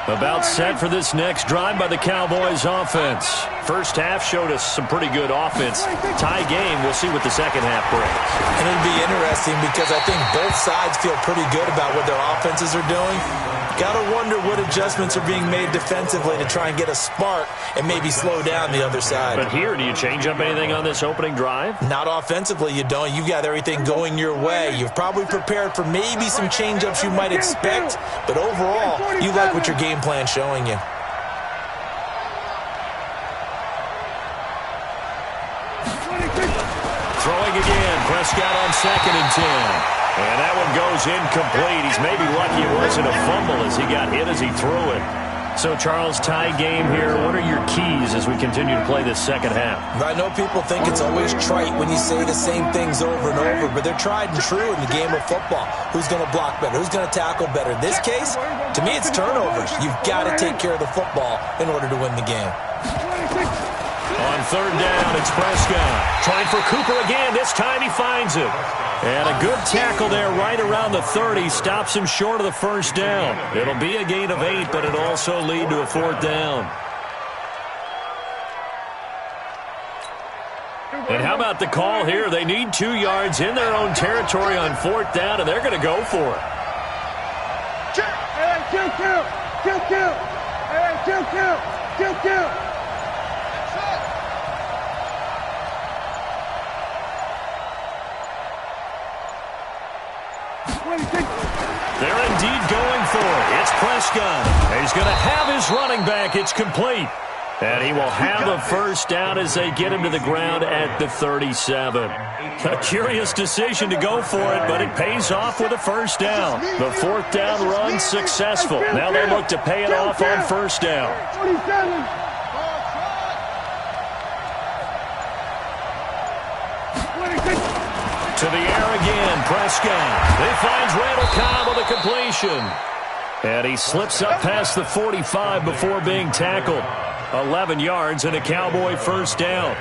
[SPEAKER 1] About set for this next drive by the Cowboys offense. First half showed us some pretty good offense. Tie game, we'll see what the second half brings.
[SPEAKER 4] And it'll be interesting because I think both sides feel pretty good about what their offenses are doing. Got to wonder what adjustments are being made defensively to try and get a spark and maybe slow down the other side.
[SPEAKER 1] But here, do you change up anything on this opening drive?
[SPEAKER 4] Not offensively, you don't. You've got everything going your way. You've probably prepared for maybe some change-ups you might expect, but overall, you like what your game plan's showing you.
[SPEAKER 1] Throwing again, Prescott on 2nd and 10. And that one goes incomplete. He's maybe lucky it wasn't a fumble as he got hit as he threw it. So, Charles, tie game here. What are your keys as we continue to play this second half?
[SPEAKER 4] I know people think it's always trite when you say the same things over and over, but they're tried and true in the game of football. Who's going to block better? Who's going to tackle better? In this case, to me, it's turnovers. You've got to take care of the football in order to win the game.
[SPEAKER 1] On 3rd down, it's Prescott. Trying for Cooper again. This time he finds it. And a good tackle there right around the 30. Stops him short of the first down. It'll be a gain of 8, but it'll also lead to a 4th down. And how about the call here? They need 2 yards in their own territory on 4th down, and they're going to go for it. They're indeed going for it. It's Prescott. He's going to have his running back. It's complete. And he will have a first down as they get him to the ground at the 37. A curious decision to go for it, but it pays off with a first down. The 4th down run successful. Now they look to pay it off on first down. To the air again, Prescott. He finds Randall Cobb with a completion. And he slips up past the 45 before being tackled. 11 yards and a Cowboy first down.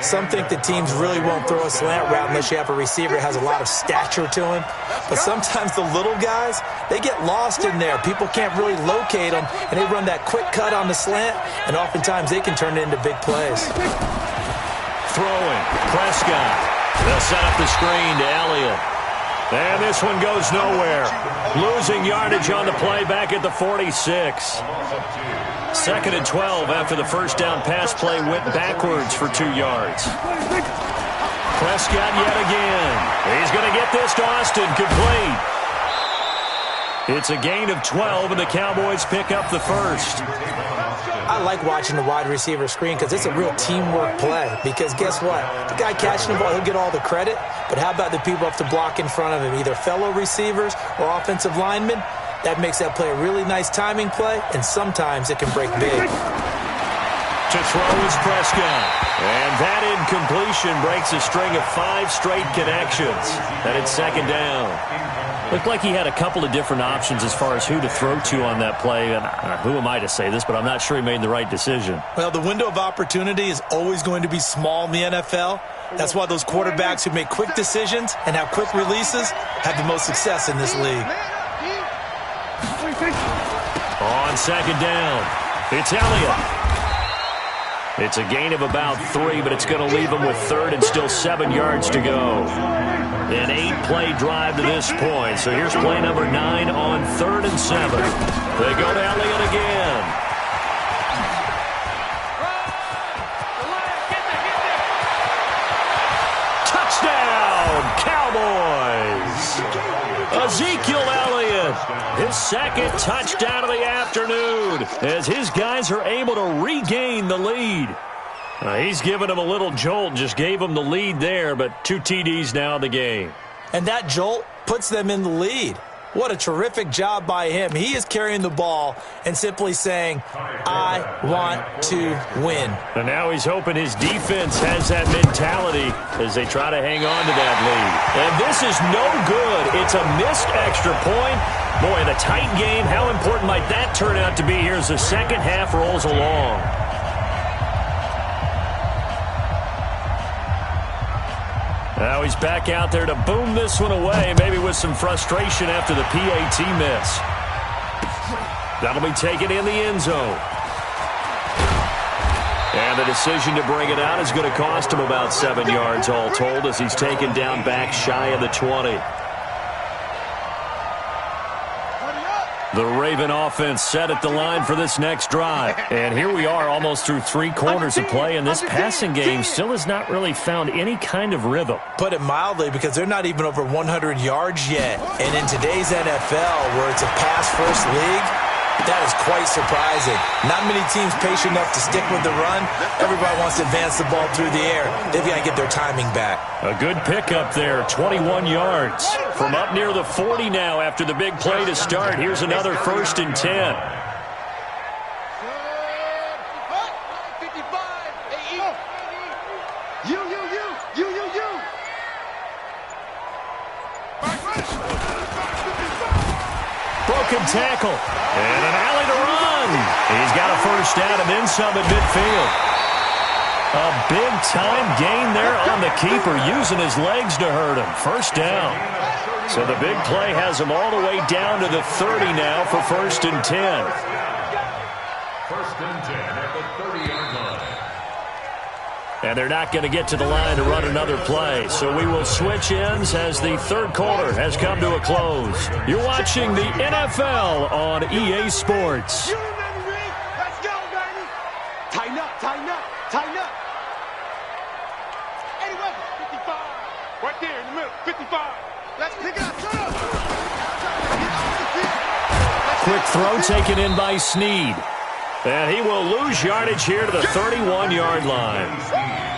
[SPEAKER 4] Some think the teams really won't throw a slant route unless you have a receiver that has a lot of stature to him. But sometimes the little guys, they get lost in there. People can't really locate them, and they run that quick cut on the slant, and oftentimes they can turn it into big plays.
[SPEAKER 1] throwing. Prescott. They'll set up the screen to Elliott. And this one goes nowhere. Losing yardage on the play back at the 46. 2nd and 12 after the first down pass play went backwards for 2 yards. Prescott yet again. He's going to get this to Austin. Complete. It's a gain of 12, and the Cowboys pick up the first.
[SPEAKER 4] I like watching the wide receiver screen because it's a real teamwork play. Because guess what? The guy catching the ball, he'll get all the credit. But how about the people up to block in front of him, either fellow receivers or offensive linemen? That makes that play a really nice timing play, and sometimes it can break big.
[SPEAKER 1] To throw is Prescott. And that incompletion breaks a string of 5 straight connections. And it's 2nd down. Looked like he had a couple of different options as far as who to throw to on that play. And who am I to say this, but I'm not sure he made the right decision.
[SPEAKER 4] Well, the window of opportunity is always going to be small in the NFL. That's why those quarterbacks who make quick decisions and have quick releases have the most success in this league.
[SPEAKER 1] On 2nd down, it's Elliott. It's a gain of about 3, but it's going to leave him with 3rd and still 7 yards to go. An 8-play drive to this point. So here's play number 9 on 3rd and 7. They go to Elliott again. Touchdown, Cowboys! Ezekiel Elliott, his 2nd touchdown of the afternoon, as his guys are able to regain the lead. He's given him a little jolt, just gave him the lead there, but 2 TDs now in the game.
[SPEAKER 4] And that jolt puts them in the lead. What a terrific job by him. He is carrying the ball and simply saying, I want to win.
[SPEAKER 1] And now he's hoping his defense has that mentality as they try to hang on to that lead. And this is no good. It's a missed extra point. Boy, in a tight game, how important might that turn out to be here as the second half rolls along? Now he's back out there to boom this one away, maybe with some frustration after the PAT miss. That'll be taken in the end zone. And the decision to bring it out is going to cost him about 7 yards all told as he's taken down back shy of the 20. The Raven offense set at the line for this next drive. And here we are almost through 3 quarters of play, and this passing game still has not really found any kind of rhythm.
[SPEAKER 4] Put it mildly, because they're not even over 100 yards yet. And in today's NFL, where it's a pass-first league, that is quite surprising. Not many teams patient enough to stick with the run. Everybody wants to advance the ball through the air. They've got to get their timing back.
[SPEAKER 1] A good pickup there, 21 yards. From up near the 40 now after the big play to start. Here's another 1st and 10. Broken tackle. And an alley to run. He's got a first down and then some at midfield. A big-time gain there on the keeper, using his legs to hurt him. First down. So the big play has him all the way down to the 30 now for 1st and 10.
[SPEAKER 2] 1st and 10 at the 30-yard line.
[SPEAKER 1] And they're not going to get to the line to run another play. So we will switch ends as the 3rd quarter has come to a close. You're watching the NFL on EA Sports.
[SPEAKER 3] Let's go, baby. Tighten up, tighten up, tighten up. 81, 55. Right there in the middle, 55. Let's pick it up, turn up.
[SPEAKER 1] Quick throw taken in by Snead. And he will lose yardage here to the 31-yard line.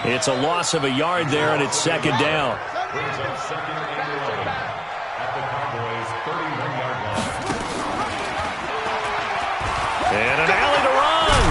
[SPEAKER 1] It's a loss of a yard there, and it's 2nd down.
[SPEAKER 2] Brings up 2nd and 11 at the Cowboys' 31-yard line.
[SPEAKER 1] And an alley to run.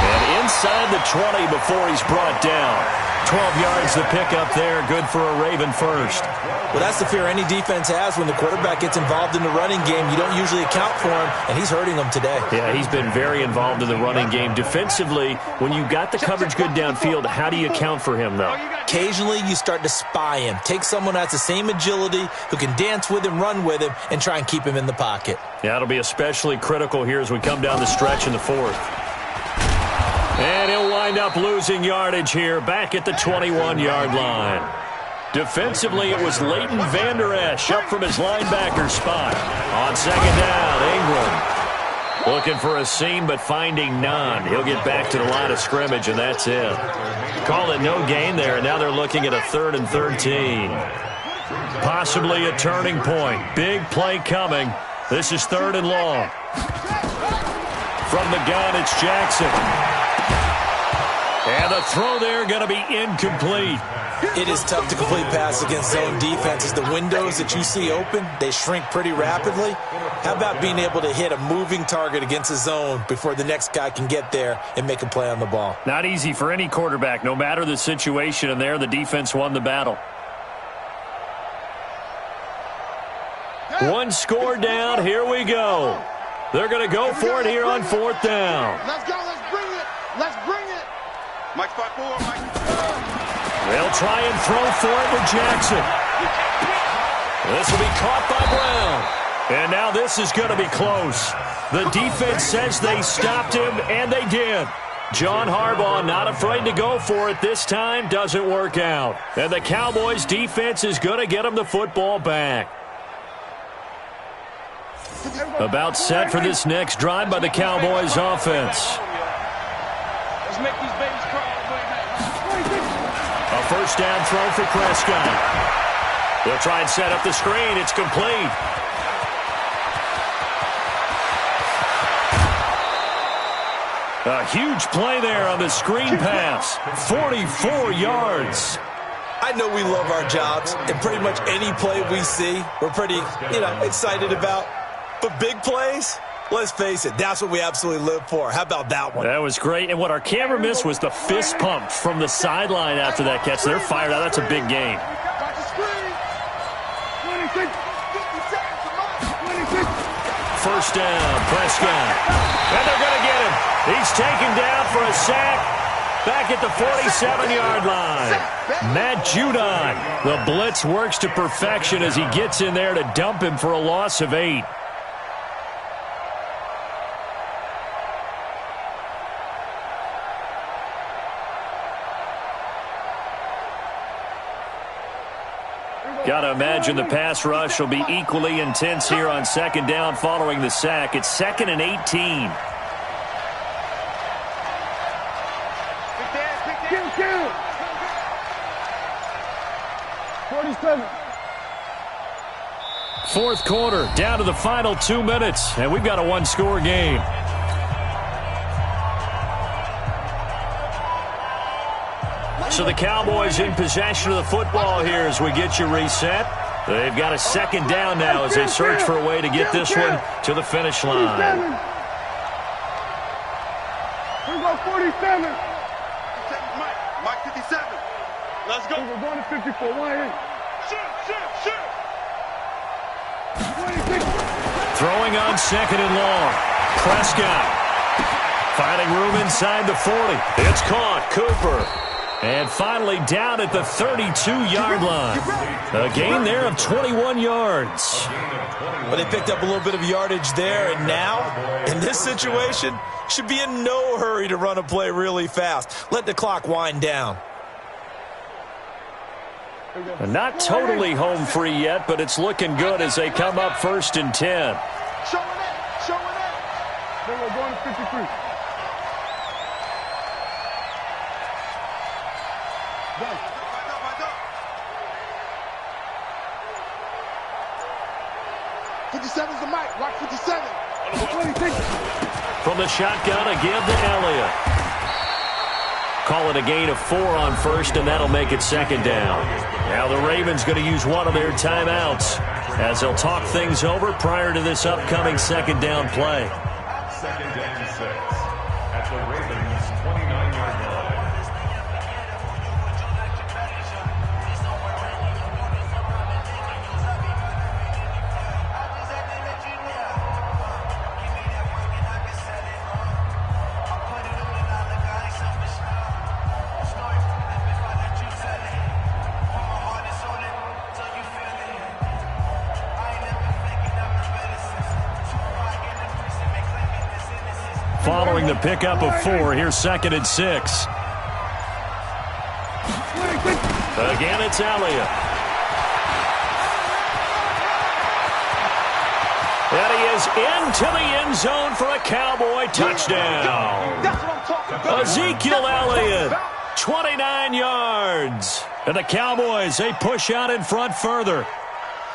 [SPEAKER 1] And inside the 20 before he's brought down. 12 yards to pick up there. Good for a Raven first.
[SPEAKER 4] Well, that's the fear any defense has when the quarterback gets involved in the running game. You don't usually account for him, and he's hurting them today.
[SPEAKER 1] Yeah, he's been very involved in the running game. Defensively, when you got the coverage good downfield, how do you account for him, though?
[SPEAKER 4] Occasionally, you start to spy him. Take someone who has the same agility, who can dance with him, run with him, and try and keep him in the pocket.
[SPEAKER 1] Yeah, it'll be especially critical here as we come down the stretch in the 4th. And he'll wind wind up losing yardage here back at the 21-yard line. Defensively, it was Leighton Vander Esch up from his linebacker spot. On second down, England looking for a seam but finding none. He'll get back to the line of scrimmage, and that's it. Call it no gain there, and now they're looking at a 3rd and 13. Possibly a turning point. Big play coming. This is 3rd and long. From the gun, it's Jackson. And the throw there going to be incomplete.
[SPEAKER 4] It is tough to complete passes against zone defenses. The windows that you see open, they shrink pretty rapidly. How about being able to hit a moving target against a zone before the next guy can get there and make a play on the ball?
[SPEAKER 1] Not easy for any quarterback, no matter the situation, and there the defense won the battle. One score down, here we go. They're going to go for it here on 4th down.
[SPEAKER 3] Let's go, let's bring it. Let's bring it. Mike 5-4, Mike.
[SPEAKER 1] They'll try and throw for it with Jackson. This will be caught by Brown. And now this is going to be close. The defense says they stopped him, and they did. John Harbaugh not afraid to go for it this time. Doesn't work out. And the Cowboys defense is going to get him the football back. About set for this next drive by the Cowboys offense.
[SPEAKER 3] Let's make these babies cry.
[SPEAKER 1] A first down throw for Prescott. They'll try and set up the screen. It's complete. A huge play there on the screen pass. 44 yards.
[SPEAKER 4] I know we love our jobs, and pretty much any play we see, we're pretty, excited about. But big plays, let's face it, that's what we absolutely live for. How about that one?
[SPEAKER 1] That was great. And what our camera missed was the fist pump from the sideline after that catch. They're fired out. That's a big gain. First down, Prescott. And they're going to get him. He's taken down for a sack back at the 47-yard line. Matt Judon. The blitz works to perfection as he gets in there to dump him for a loss of 8. Got to imagine the pass rush will be equally intense here on second down following the sack. It's 2nd and 18.
[SPEAKER 3] Kill. 47.
[SPEAKER 1] Fourth quarter, down to the final 2 minutes, and we've got a one-score game. So the Cowboys in possession of the football here as we get you reset. They've got a second down now as they search for a way to get this one to the finish line.
[SPEAKER 3] We go 47. Mike 57. Let's go. We're going to 54. 1-8. Shoot. 26.
[SPEAKER 1] Throwing on second and long. Prescott finding room inside the 40. It's caught. Cooper. And finally down at the 32-yard line. A gain there of 21 yards.
[SPEAKER 4] But they picked up a little bit of yardage there, and now, in this situation, should be in no hurry to run a play really fast. Let the clock wind down.
[SPEAKER 1] Not totally home free yet, but it's looking good as they come up 1st and 10.
[SPEAKER 3] Showing it. Then we're going to 53. Go. 57's the mic. Rock 57. 26.
[SPEAKER 1] From the shotgun, a give to Elliott. Call it a gain of 4 on first, and that'll make it second down. Now the Ravens going to use one of their timeouts as they'll talk things over prior to this upcoming second down play.
[SPEAKER 2] 2nd and 6 at the Ravens' 29-yard line.
[SPEAKER 1] Following the pickup of 4, here's 2nd and 6. Again, it's Elliott. And he is into the end zone for a Cowboy touchdown. Ezekiel Elliott, 29 yards. And the Cowboys, they push out in front further.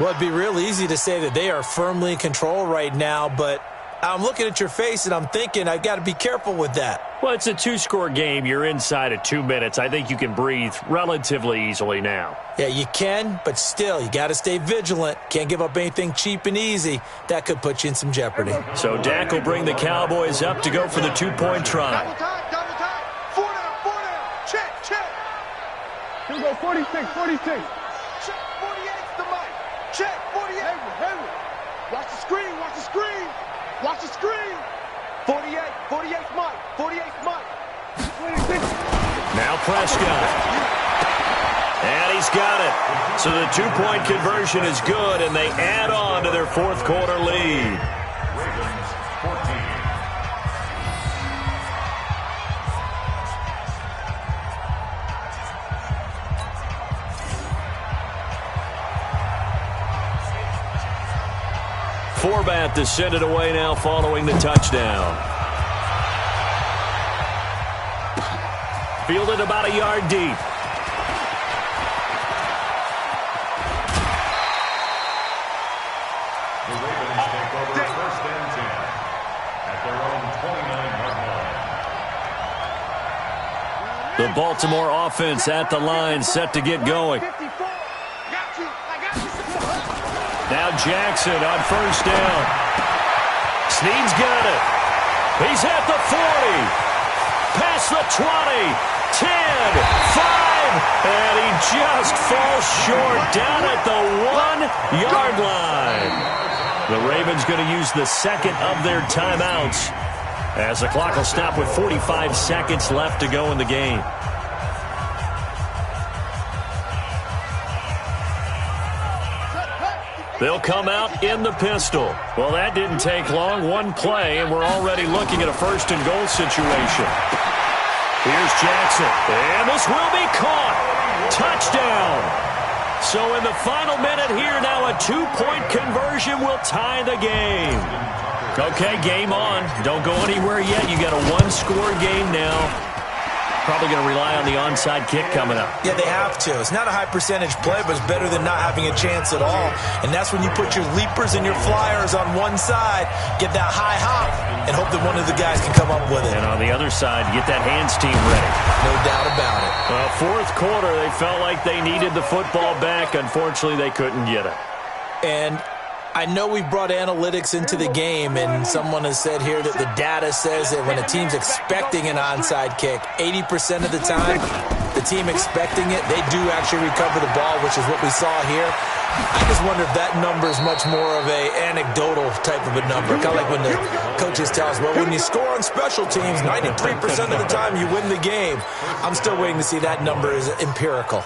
[SPEAKER 4] Well, it'd be real easy to say that they are firmly in control right now, but I'm looking at your face and I'm thinking I've got to be careful with that.
[SPEAKER 1] Well, it's a two-score game. You're inside of 2 minutes. I think you can breathe relatively easily now.
[SPEAKER 4] Yeah, you can, but still, you got to stay vigilant. Can't give up anything cheap and easy. That could put you in some jeopardy.
[SPEAKER 1] So Dak will bring the Cowboys up to go for the two-point try.
[SPEAKER 3] Double time, double time. 4 down. Check, check. Here we go, 46. Check, 48's the mic. Check, 48. Henry. Watch the screen. Watch the screen. 48's Mike. 48's Mike. 26.
[SPEAKER 1] Now Prescott. And he's got it. So the two-point conversion is good, and they add on to their fourth quarter lead.
[SPEAKER 2] Ravens 14.
[SPEAKER 1] Forbat to send it away now following the touchdown. Fielded about a yard deep.
[SPEAKER 2] The Ravens take over first and 10 at their own 29-yard line.
[SPEAKER 1] The Baltimore offense at the line, set to get going. Now Jackson on first down. Snead's got it. He's at the 40. Past the 20. 10. 5. And he just falls short down at the 1-yard line. The Ravens going to use the second of their timeouts as the clock will stop with 45 seconds left to go in the game. They'll come out in the pistol. Well, that didn't take long. One play, and we're already looking at a first-and-goal situation. Here's Jackson, and this will be caught. Touchdown. So in the final minute here, now a two-point conversion will tie the game. Okay, game on. Don't go anywhere yet. You got a one-score game now. Probably going to rely on the onside kick coming up.
[SPEAKER 4] Yeah, they have to. It's not a high-percentage play, but it's better than not having a chance at all. And that's when you put your leapers and your flyers on one side, get that high hop, and hope that one of the guys can come up with it.
[SPEAKER 1] And on the other side, get that hands team ready.
[SPEAKER 4] No doubt about it.
[SPEAKER 1] Well, fourth quarter, they felt like they needed the football back. Unfortunately, they couldn't get it.
[SPEAKER 4] And I know we brought analytics into the game, and someone has said here that the data says that when a team's expecting an onside kick, 80% of the time, the team expecting it, they do actually recover the ball, which is what we saw here. I just wonder if that number is much more of a anecdotal type of a number, kind of like when the coaches tell us, well, when you score on special teams, 93% of the time you win the game. I'm still waiting to see that number is empirical.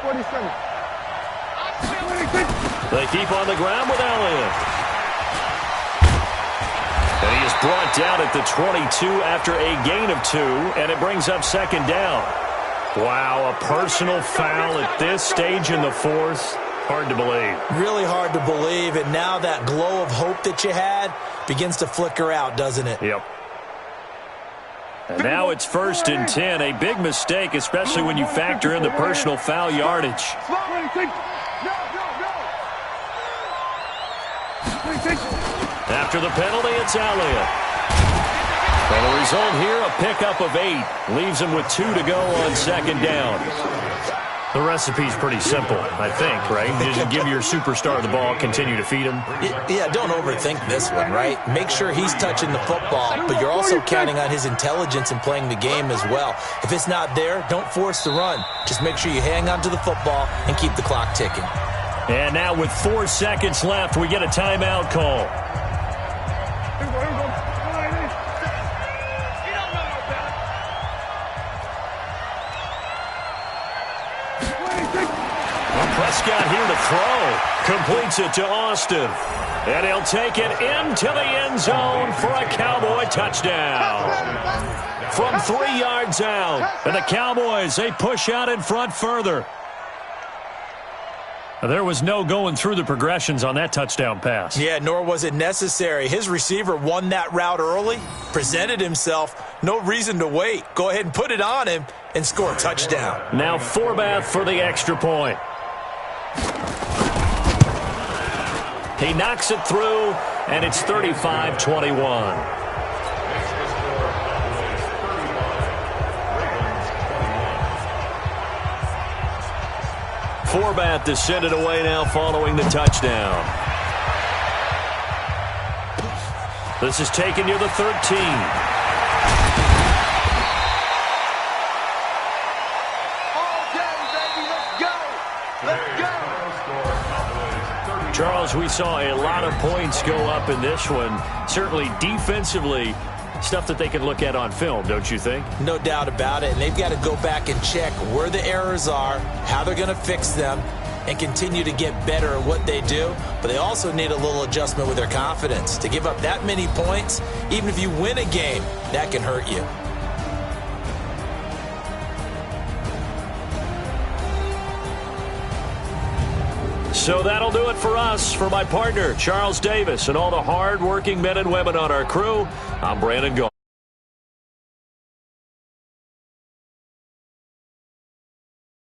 [SPEAKER 3] 47.
[SPEAKER 1] They keep on the ground with Elliott. And he is brought down at the 22 after a gain of 2, and it brings up second down. Wow, a personal foul at this stage in the fourth. Hard to believe.
[SPEAKER 4] Really hard to believe, and now that glow of hope that you had begins to flicker out, doesn't it?
[SPEAKER 1] Yep. And now it's first and 10. A big mistake, especially when you factor in the personal foul yardage. After the penalty, it's Elliott. And the result here, a pickup of 8. Leaves him with 2 to go on second down. The recipe's pretty simple, I think, right? Just give your superstar the ball, continue to feed him.
[SPEAKER 4] Yeah, don't overthink this one, right? Make sure he's touching the football, but you're also counting on his intelligence in playing the game as well. If it's not there, don't force the run. Just make sure you hang on to the football and keep the clock ticking.
[SPEAKER 1] And now with 4 seconds left, we get a timeout call. Prescott here to throw. Completes it to Austin. And he'll take it into the end zone for a Cowboy touchdown. From 3 yards out. And the Cowboys, they push out in front further. There was no going through the progressions on that touchdown pass.
[SPEAKER 4] Yeah, nor was it necessary. His receiver won that route early, presented himself. No reason to wait. Go ahead and put it on him and score a touchdown.
[SPEAKER 1] Now Forbath for the extra point. He knocks it through, and it's 35-21. Forbath to send it away now following the touchdown. This is taken near the 13. Charles, we saw a lot of points go up in this one. Certainly defensively, stuff that they can look at on film, don't you think?
[SPEAKER 4] No doubt about it. And they've got to go back and check where the errors are, how they're going to fix them, and continue to get better at what they do. But they also need a little adjustment with their confidence. To give up that many points, even if you win a game, that can hurt you.
[SPEAKER 1] So that'll do it for us. For my partner, Charles Davis, and all the hard-working men and women on our crew, I'm Brandon Gault.